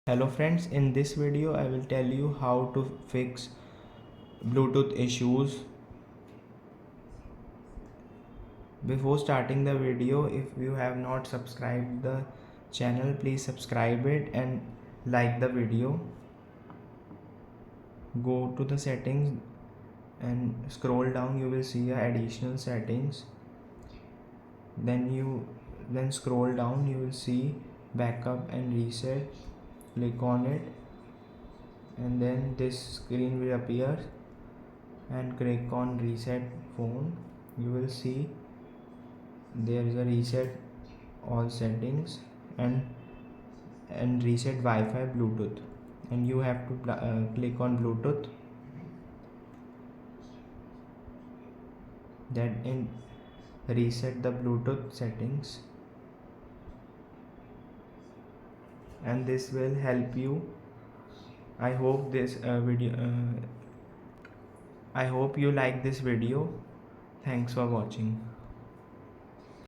Hello friends, in this video I will tell you how to fix Bluetooth issues. Before starting the video, if you have not subscribed the channel, please subscribe it and like the video. Go to the settings and scroll down, you will see additional settings. Then scroll down, you will see backup and reset. Click on it and then this screen will appear, and click on reset phone. You will see there is a reset all settings and reset Wi-Fi Bluetooth, and you have to click on Bluetooth. Then in reset the Bluetooth settings, and this will help you. I hope this I hope you like this video. Thanks for watching.